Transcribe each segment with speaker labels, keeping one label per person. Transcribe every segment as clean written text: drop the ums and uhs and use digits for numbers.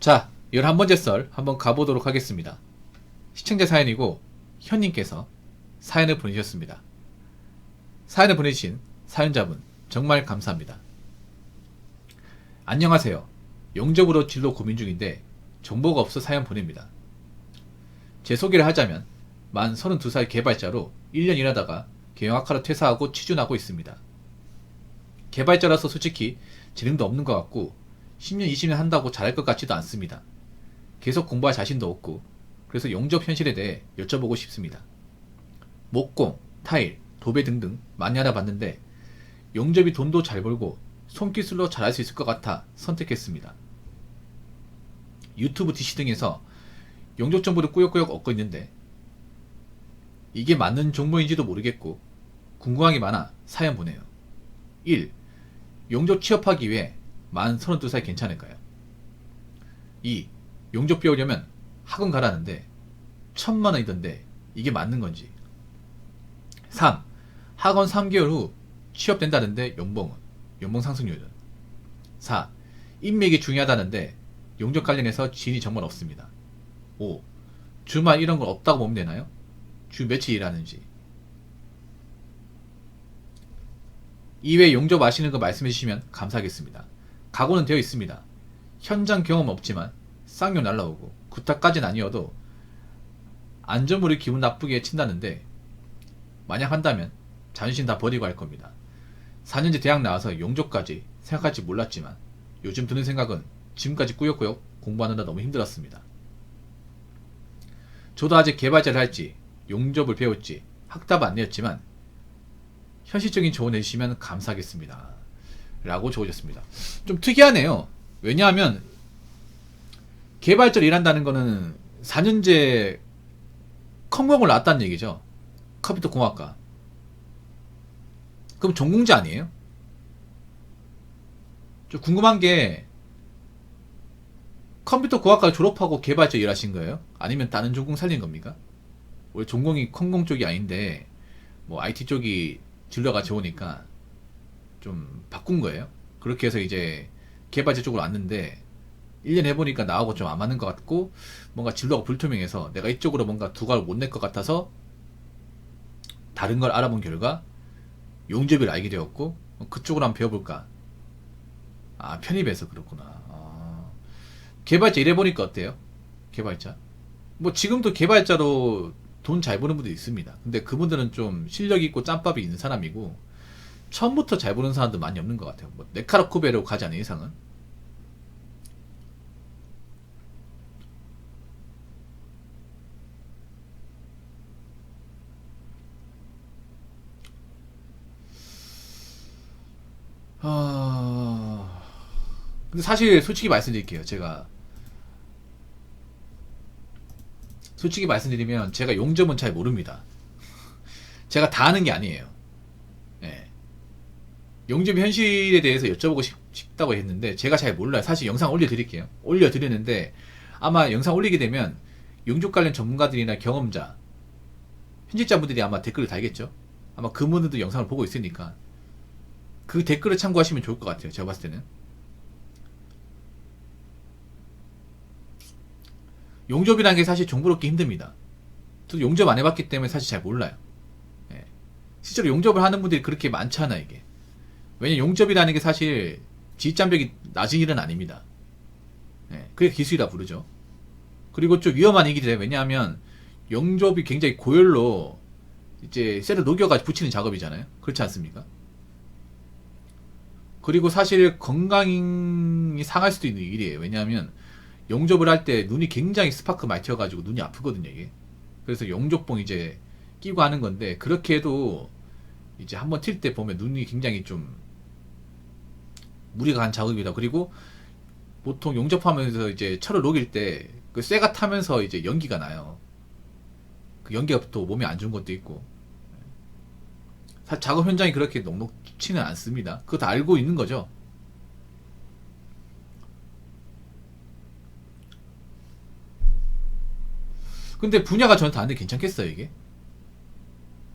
Speaker 1: 자, 11번째 썰 한번 가보도록 하겠습니다. 시청자 사연이고 현님께서 사연을 보내주셨습니다. 사연을 보내주신 사연자분 정말 감사합니다. 안녕하세요. 용접으로 진로 고민 중인데 정보가 없어 사연 보냅니다. 제 소개를 하자면 만 32살 개발자로 1년 일하다가 경영학과로 퇴사하고 취준하고 있습니다. 개발자라서 솔직히 재능도 없는 것 같고 10년 20년 한다고 잘할 것 같지도 않습니다. 계속 공부할 자신도 없고 그래서 용접 현실에 대해 여쭤보고 싶습니다. 목공, 타일, 도배 등등 많이 알아봤는데 용접이 돈도 잘 벌고 손기술로 잘할 수 있을 것 같아 선택했습니다. 유튜브 DC 등에서 용접 정보를 꾸역꾸역 얻고 있는데 이게 맞는 종목인지도 모르겠고 궁금한 게 많아 사연 보내요. 1. 용접 취업하기 위해 만 32살 괜찮을까요? 2. 용접 배우려면 학원 가라는데 1000만원이던데 이게 맞는 건지. 3. 학원 3개월 후 취업된다는데 연봉 상승률은. 4. 인맥이 중요하다는데 용접 관련해서 지인이 정말 없습니다. 5. 주말 이런 건 없다고 보면 되나요? 주 며칠 일하는지. 이외에 용접 아시는 거 말씀해 주시면 감사하겠습니다. 각오는 되어 있습니다. 현장 경험 없지만 쌍욕 날라오고 구타까지는 아니어도 안전물이 기분 나쁘게 친다는데 만약 한다면 자존심 다 버리고 할 겁니다. 4년제 대학 나와서 용접까지 생각할지 몰랐지만 요즘 드는 생각은 지금까지 꾸역꾸역 공부하느라 너무 힘들었습니다. 저도 아직 개발자를 할지 용접을 배울지 학답 안 내었지만 현실적인 조언 해주시면 감사하겠습니다. 라고 적어줬습니다. 좀 특이하네요. 왜냐하면 개발자를 일한다는 거는 4년제 컴공을 나왔다는 얘기죠. 컴퓨터 공학과. 그럼 전공자 아니에요? 좀 궁금한 게 컴퓨터 공학과 졸업하고 개발자 일하신 거예요? 아니면 다른 전공 살린 겁니까? 원래 전공이 컴공 쪽이 아닌데 뭐 IT 쪽이 진로가 좋으니까 좀 바꾼 거예요. 그렇게 해서 이제 개발자 쪽으로 왔는데 1년 해보니까 나하고 좀 안 맞는 것 같고 뭔가 진로가 불투명해서 내가 이쪽으로 뭔가 두각을 못 낼 것 같아서 다른 걸 알아본 결과 용접을 알게 되었고 그쪽으로 한번 배워볼까. 아, 편입해서 그렇구나. 개발자 일해보니까 어때요? 개발자 뭐 지금도 개발자로 돈 잘 버는 분들 있습니다. 근데 그분들은 좀 실력 있고 짬밥이 있는 사람이고 처음부터 잘 버는 사람도 많이 없는 것 같아요. 뭐 네카라쿠베로 가지 않은 이상은. 근데 사실 솔직히 말씀드릴게요. 솔직히 말씀드리면 제가 용접은 잘 모릅니다. 제가 다 아는 게 아니에요. 네. 용접 현실에 대해서 여쭤보고 싶다고 했는데 제가 잘 몰라요. 사실 영상 올려드릴게요. 올려드리는데 아마 영상 올리게 되면 용접 관련 전문가들이나 경험자, 편집자분들이 아마 댓글을 달겠죠. 아마 그분들도 영상을 보고 있으니까 그 댓글을 참고하시면 좋을 것 같아요. 제가 봤을 때는. 용접이라는 게 사실 정보를 얻기 힘듭니다. 저도 용접 안 해봤기 때문에 사실 잘 몰라요. 예. 실제로 용접을 하는 분들이 그렇게 많잖아 이게. 왜냐 용접이라는 게 사실 지휘장벽이 낮은 일은 아닙니다. 예. 그게 기술이라 부르죠. 그리고 좀 위험한 일이기도 해요. 왜냐하면 용접이 굉장히 고열로 이제 쇠를 녹여가지고 붙이는 작업이잖아요. 그렇지 않습니까? 그리고 사실 건강이 상할 수도 있는 일이에요. 왜냐하면 용접을 할 때 눈이 굉장히 스파크 많이 튀어가지고 눈이 아프거든요 이게. 그래서 용접봉 이제 끼고 하는 건데 그렇게 해도 이제 한번 튈 때 보면 눈이 굉장히 좀 무리가 간 작업이다. 그리고 보통 용접하면서 이제 철을 녹일 때 그 쇠가 타면서 이제 연기가 나요. 그 연기가 또 몸에 안 좋은 것도 있고. 작업 현장이 그렇게 녹록치는 않습니다. 그거 다 알고 있는 거죠. 근데 분야가 저는 다른데 괜찮겠어요 이게?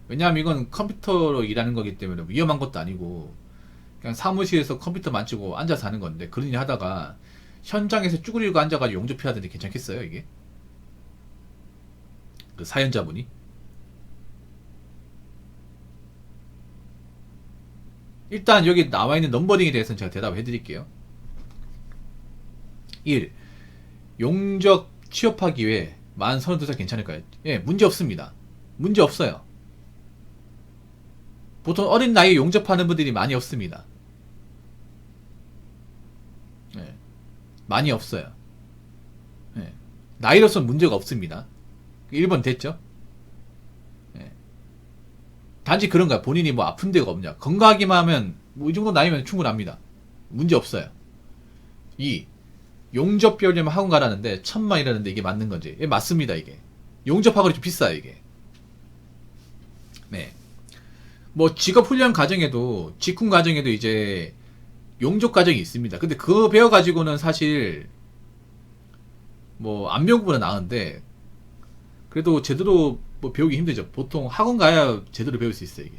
Speaker 1: 왜냐하면 이건 컴퓨터로 일하는 거기 때문에 위험한 것도 아니고 그냥 사무실에서 컴퓨터 만지고 앉아서 하는 건데 그런 일 하다가 현장에서 쭈그리고 앉아가지고 용접해야 되는데 괜찮겠어요 이게? 그 사연자분이? 일단 여기 나와있는 넘버링에 대해서는 제가 대답을 해드릴게요. 1. 용접 취업하기 위해 만 32살 괜찮을까요? 예, 문제 없습니다. 문제 없어요. 보통 어린 나이에 용접하는 분들이 많이 없습니다. 예, 많이 없어요. 예, 나이로서는 문제가 없습니다. 1번 됐죠? 예. 단지 그런 거야. 본인이 뭐 아픈 데가 없냐. 건강하기만 하면 뭐 이 정도 나이면 충분합니다. 문제 없어요. 2. 용접 배우려면 학원 가라는데 1,000만이라는데 이게 맞는 건지? 예, 맞습니다. 이게 용접학원이 좀 비싸요. 이게. 네. 뭐 직업 훈련 과정에도 직훈 과정에도 이제 용접 과정이 있습니다. 근데 그거 배워가지고는 사실 뭐 안 배운 것보다 나은데 그래도 제대로 뭐 배우기 힘들죠. 보통 학원 가야 제대로 배울 수 있어요. 이게.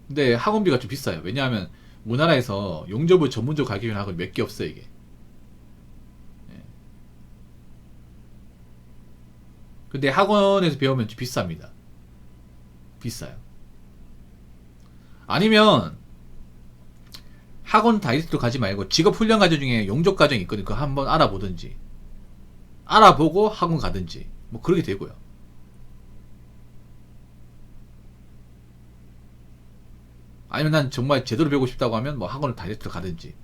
Speaker 1: 근데 학원비가 좀 비싸요. 왜냐하면 우리나라에서 용접을 전문적으로 가르치는 학원이 몇 개 없어요. 이게. 예. 근데 학원에서 배우면 좀 비쌉니다. 비싸요. 아니면 학원 다이렉트로 가지 말고 직업 훈련 과정 중에 용접 과정이 있거든요. 그거 한번 알아보든지 알아보고 학원 가든지 뭐 그렇게 되고요. 아니면 난 정말 제대로 배우고 싶다고 하면 뭐 학원을 다이렉트로 가든지.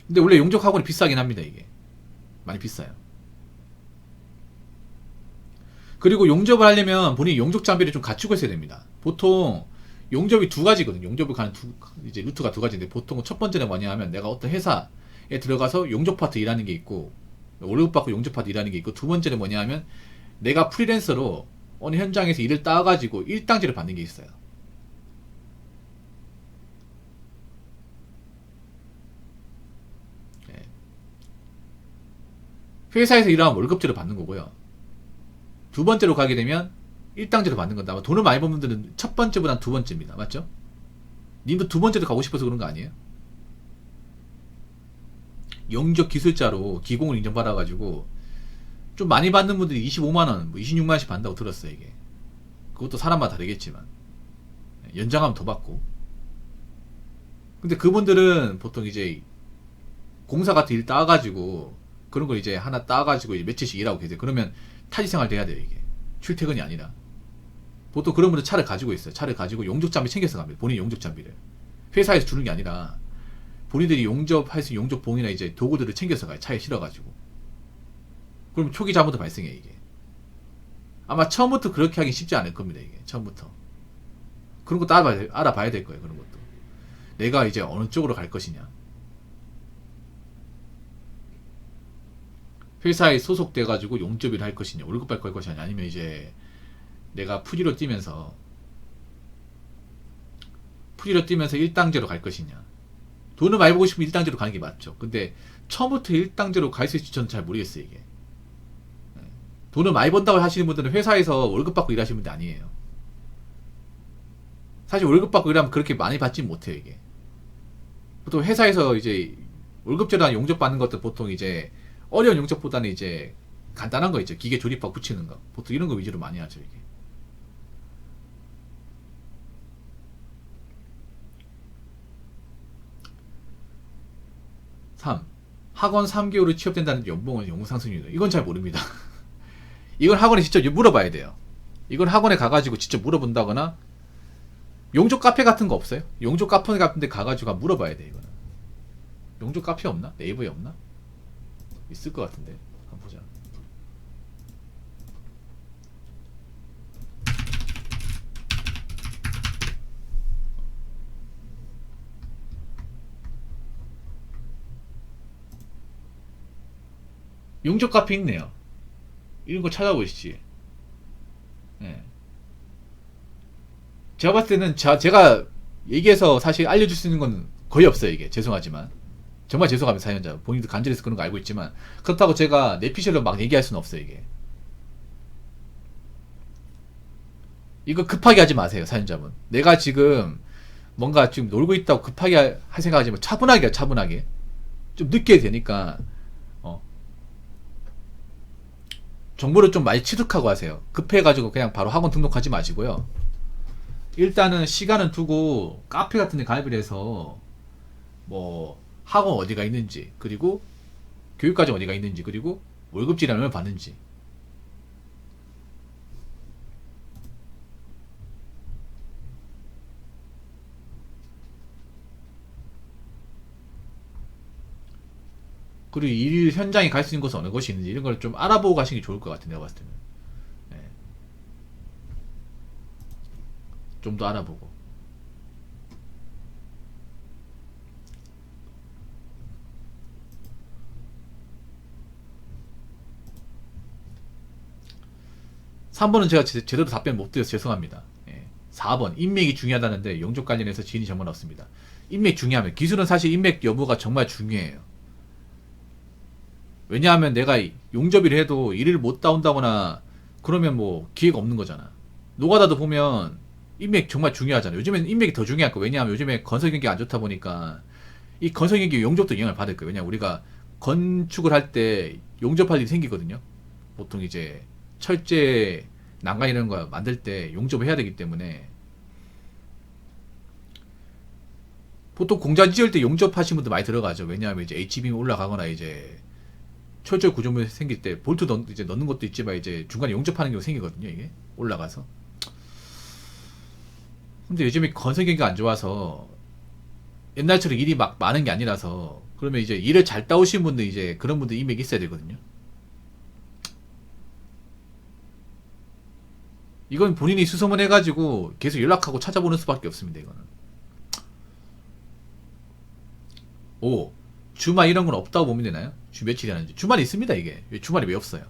Speaker 1: 근데 원래 용접 학원이 비싸긴 합니다. 이게 많이 비싸요. 그리고 용접을 하려면 본인이 용접 장비를 좀 갖추고 있어야 됩니다. 보통 용접이 두 가지거든요. 용접을 가는 이제 루트가 두 가지인데 보통 첫 번째는 뭐냐 하면 내가 어떤 회사에 들어가서 용접 파트 일하는 게 있고 월급 받고 용접 파트 일하는 게 있고 두 번째는 뭐냐 하면 내가 프리랜서로 어느 현장에서 일을 따가지고 일당제를 받는 게 있어요. 예. 회사에서 일하면 월급제로 받는 거고요. 두 번째로 가게 되면 일당제로 받는 건데 아마 돈을 많이 버는 분들은 첫 번째보단 두 번째입니다. 맞죠? 님도 두 번째로 가고 싶어서 그런 거 아니에요? 용접 기술자로 기공을 인정받아가지고 좀 많이 받는 분들이 25만원, 뭐 26만원씩 받는다고 들었어요. 이게 그것도 사람마다 다르겠지만 연장하면 더 받고. 근데 그분들은 보통 이제 공사 같은 일 따가지고 그런 걸 이제 하나 따가지고 이제 며칠씩 일하고 계세요. 그러면 타지생활 돼야 돼요. 이게 출퇴근이 아니라. 보통 그런 분들 차를 가지고 있어요. 차를 가지고 용접 장비 챙겨서 갑니다. 본인 용접 장비를 회사에서 주는 게 아니라 본인들이 용접할 수 있는 용접봉이나 이제 도구들을 챙겨서 가요. 차에 실어가지고. 그럼 초기 잘못도 발생해. 이게 아마 처음부터 그렇게 하기 쉽지 않을 겁니다. 이게 처음부터 그런 것도 알아봐야 될 거예요. 그런 것도 내가 이제 어느 쪽으로 갈 것이냐, 회사에 소속돼 가지고 용접을 할 것이냐, 월급 받을 것이냐, 아니면 이제 내가 프리로 뛰면서 일당제로 갈 것이냐. 돈을 많이 벌고 싶으면 일당제로 가는 게 맞죠. 근데 처음부터 일당제로 갈 수 있을지 저는 잘 모르겠어요. 이게 돈을 많이 번다고 하시는 분들은 회사에서 월급 받고 일하시는 분들 아니에요. 사실 월급 받고 일하면 그렇게 많이 받지 못해요. 이게 보통 회사에서 이제 월급제로 용접 받는 것도 보통 이제 어려운 용접보다는 이제 간단한 거 있죠. 기계 조립하고 붙이는 거. 보통 이런 거 위주로 많이 하죠. 이게 3. 학원 3개월을 취업된다는 연봉은 연봉상승률. 이건 잘 모릅니다. 이건 학원에 직접 물어봐야 돼요. 이건 학원에 가가지고 직접 물어본다거나 용접 카페 같은 거 없어요? 용접 카페 같은 데 가가지고 물어봐야 돼. 이거는 용접 카페 없나? 네이버에 없나? 있을 것 같은데 한번 보자. 용접 카페 있네요. 이런 거 찾아보시지. 네. 제가 봤을 때는 제가 얘기해서 사실 알려줄 수 있는 건 거의 없어요. 이게 죄송하지만 정말 죄송합니다. 사연자 본인도 간절해서 그런 거 알고 있지만 그렇다고 제가 내피셜로 막 얘기할 수는 없어요. 이게 이거 급하게 하지 마세요, 사연자분. 내가 지금 뭔가 지금 놀고 있다고 급하게 할 생각하지 마. 차분하게, 차분하게. 좀 늦게 되니까, 어, 정보를 좀 많이 취득하고 하세요. 급해가지고 그냥 바로 학원 등록하지 마시고요. 일단은 시간은 두고 카페 같은 데 가입을 해서, 뭐, 학원 어디가 있는지, 그리고 교육과정 어디가 있는지, 그리고 월급질을 얼마 받는지. 그리고 일 현장에 갈 수 있는 곳은 어느 곳이 있는지 이런 걸 좀 알아보고 가시는 게 좋을 것 같아요. 내가 봤을 때는. 네. 좀 더 알아보고. 3번은 제가 제대로 답변 못 드려서 죄송합니다. 예. 4번 인맥이 중요하다는데 용접 관련해서 지인이 정말 없습니다. 인맥 중요하면 기술은 사실 인맥 여부가 정말 중요해요. 왜냐하면 내가 용접을 해도 일을 못 따온다거나 그러면 뭐 기회가 없는 거잖아. 노가다도 보면 인맥 정말 중요하잖아. 요즘엔 인맥이 더 중요할 거야. 왜냐하면 요즘에 건설 경기가 안 좋다 보니까 이 건설 경기 용접도 영향을 받을 거예요. 왜냐하면 우리가 건축을 할 때 용접할 일이 생기거든요. 보통 이제 철제 난간 이런 거 만들 때 용접을 해야 되기 때문에 보통 공장 지을 때 용접하시는 분들 많이 들어가죠. 왜냐하면 이제 H빔이 올라가거나 이제 철저 구조물이 생길 때 볼트 이제 넣는 것도 있지만 이제 중간에 용접하는 경우가 생기거든요. 이게 올라가서. 근데 요즘에 건설 경기가 안 좋아서 옛날처럼 일이 막 많은 게 아니라서 그러면 이제 일을 잘 따오신 분들 이제 그런 분들 인맥이 있어야 되거든요. 이건 본인이 수소문 해가지고 계속 연락하고 찾아보는 수밖에 없습니다. 이거는. 오, 주말 이런 건 없다고 보면 되나요? 주 며칠이 하는지. 주말이 있습니다. 이게 주말이 왜 없어요?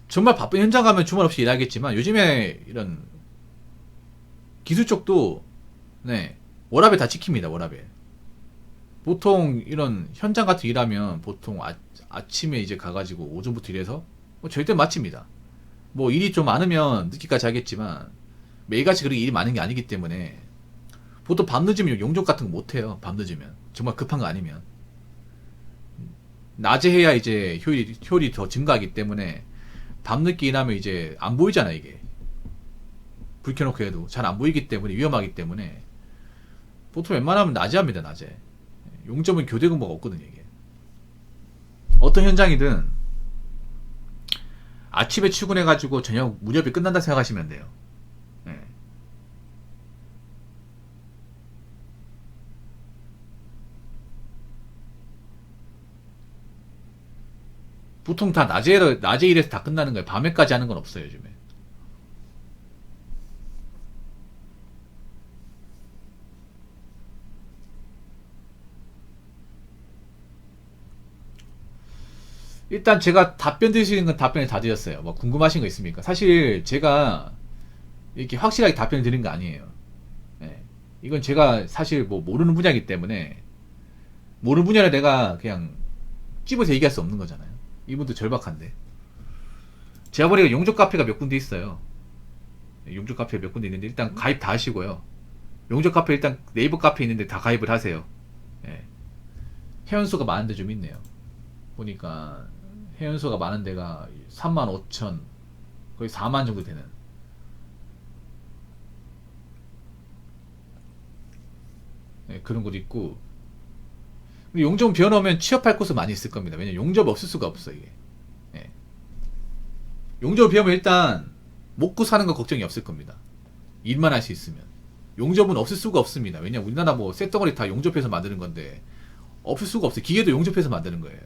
Speaker 1: 정말 바쁜 현장 가면 주말 없이 일하겠지만 요즘에 이런 기술 쪽도 네 워라밸 다 지킵니다. 워라밸. 보통 이런 현장 같은 일하면 보통 아침에 이제 가가지고 오전부터 일해서 뭐 절대 마칩니다. 뭐 일이 좀 많으면 늦게까지 하겠지만 매일같이 그렇게 일이 많은 게 아니기 때문에 보통 밤 늦으면 용접 같은 거 못해요. 밤 늦으면 정말 급한 거 아니면 낮에 해야 이제 효율이 더 증가하기 때문에 밤늦게 일하면 이제 안 보이잖아. 이게 불 켜놓고 해도 잘 안 보이기 때문에 위험하기 때문에 보통 웬만하면 낮에 합니다. 낮에 용접은 교대 근무가 없거든요. 이게 어떤 현장이든 아침에 출근해가지고 저녁 무렵에 끝난다 생각하시면 돼요. 예. 보통 다 낮에 일해서 다 끝나는 거예요. 밤에까지 하는 건 없어요, 요즘에. 일단 제가 답변 드리시는 건 답변을 다 드렸어요. 뭐 궁금하신 거 있습니까? 사실 제가 이렇게 확실하게 답변을 드린 거 아니에요. 예. 이건 제가 사실 뭐 모르는 분야이기 때문에 모르는 분야를 내가 그냥 찝어서 얘기할 수 없는 거잖아요. 이분도 절박한데. 제가 보니까 용접 카페가 몇 군데 있어요. 용접 카페 몇 군데 있는데 일단 가입 다 하시고요. 용접 카페 일단 네이버 카페 있는데 다 가입을 하세요. 예. 회원수가 많은 데 좀 있네요. 보니까 회원수가 많은 데가 35,000 거의 4만 정도 되는 예, 그런 곳도 있고 용접 비워놓으면 취업할 곳은 많이 있을 겁니다. 왜냐면 용접 없을 수가 없어 이게. 예. 용접 비우면 일단 먹고 사는 거 걱정이 없을 겁니다. 일만 할 수 있으면 용접은 없을 수가 없습니다. 왜냐면 우리나라 뭐 쇳덩어리 다 용접해서 만드는 건데 없을 수가 없어요. 기계도 용접해서 만드는 거예요.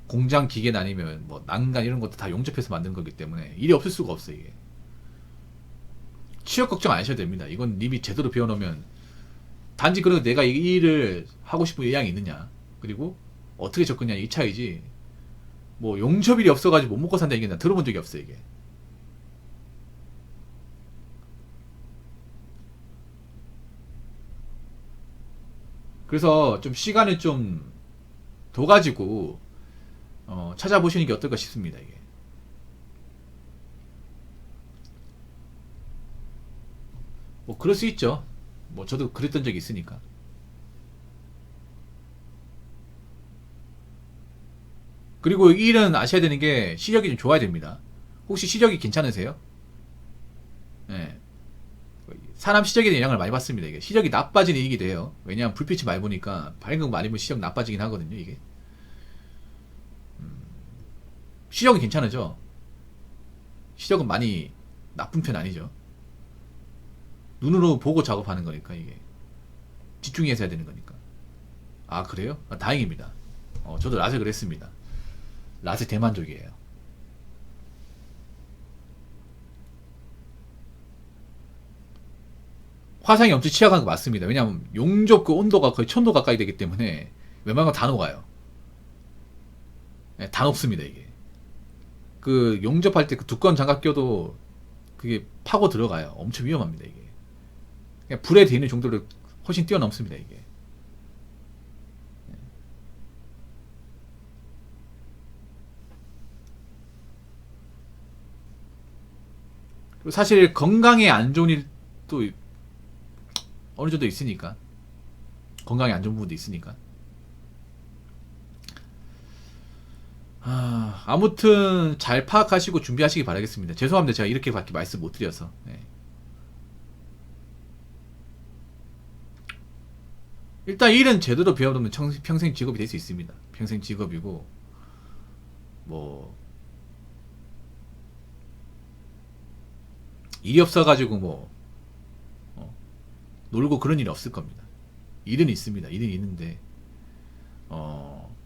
Speaker 1: 공장 기계는 아니면 뭐 난간 이런 것도 다 용접해서 만드는 거기 때문에 일이 없을 수가 없어요. 이게 취업 걱정 안 하셔도 됩니다. 이건 님이 제대로 배워놓으면 단지 그래도 내가 이 일을 하고 싶은 의향이 있느냐 그리고 어떻게 접근냐 이 차이지 뭐 용접일이 없어가지고 못 먹고 산다 이게 나 들어본 적이 없어요. 이게 그래서 좀 시간을 좀 더 가지고 찾아보시는 게 어떨까 싶습니다. 이게 뭐 그럴 수 있죠. 뭐 저도 그랬던 적이 있으니까. 그리고 이 일은 아셔야 되는 게 시력이 좀 좋아야 됩니다. 혹시 시력이 괜찮으세요? 예. 사람 시력에 대한 영향을 많이 받습니다. 이게 시력이 나빠지는 일이기도 해요. 왜냐하면 불빛이 많이 보니까 밝은 거 많이 보면 시력 나빠지긴 하거든요. 이게 시력은 괜찮으죠. 시력은 많이 나쁜 편 아니죠. 눈으로 보고 작업하는 거니까 이게 집중해서 해야 되는 거니까. 아 그래요? 아, 다행입니다. 저도 라섹 그랬습니다. 라섹 대만족이에요. 화상이 엄청 취약한 거 맞습니다. 왜냐하면 용접 그 온도가 거의 1000도 가까이 되기 때문에 웬만한 건 다 녹아요. 네, 다 녹습니다 이게. 그 용접할 때 그 두꺼운 장갑 껴도 그게 파고 들어가요. 엄청 위험합니다 이게. 그냥 불에 대는 정도를 훨씬 뛰어넘습니다 이게. 그리고 사실 건강에 안 좋은 일도 어느 정도 있으니까. 건강에 안 좋은 부분도 있으니까. 아무튼 잘 파악하시고 준비하시기 바라겠습니다. 죄송합니다. 제가 이렇게밖에 말씀 못 드려서. 네. 일단 일은 제대로 배워두면 평생 직업이 될 수 있습니다. 평생 직업이고 뭐 일이 없어가지고 뭐 놀고 그런 일은 없을 겁니다. 일은 있습니다. 일은 있는데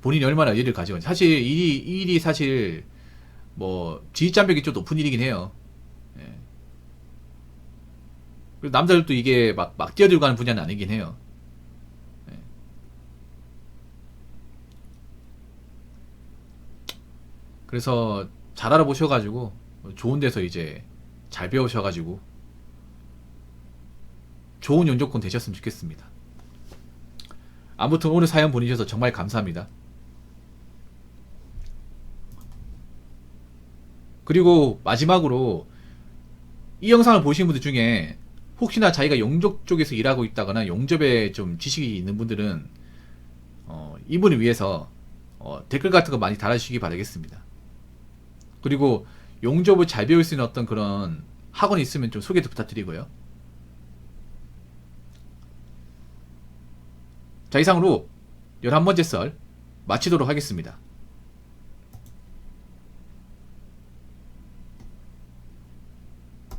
Speaker 1: 본인이 얼마나 일을 가지고 사실 이 일이 사실 뭐 지휘장벽이 좀 높은 일이긴 해요. 예. 그리고 남자들도 이게 막 뛰어들고 가는 분야는 아니긴 해요. 예. 그래서 잘 알아보셔가지고 좋은 데서 이제 잘 배우셔가지고 좋은 연조건 되셨으면 좋겠습니다. 아무튼 오늘 사연 보내주셔서 정말 감사합니다. 그리고 마지막으로 이 영상을 보시는 분들 중에 혹시나 자기가 용접 쪽에서 일하고 있다거나 용접에 좀 지식이 있는 분들은 이분을 위해서 댓글 같은 거 많이 달아주시기 바라겠습니다. 그리고 용접을 잘 배울 수 있는 어떤 그런 학원이 있으면 좀 소개도 부탁드리고요. 자, 이상으로 11번째 썰 마치도록 하겠습니다.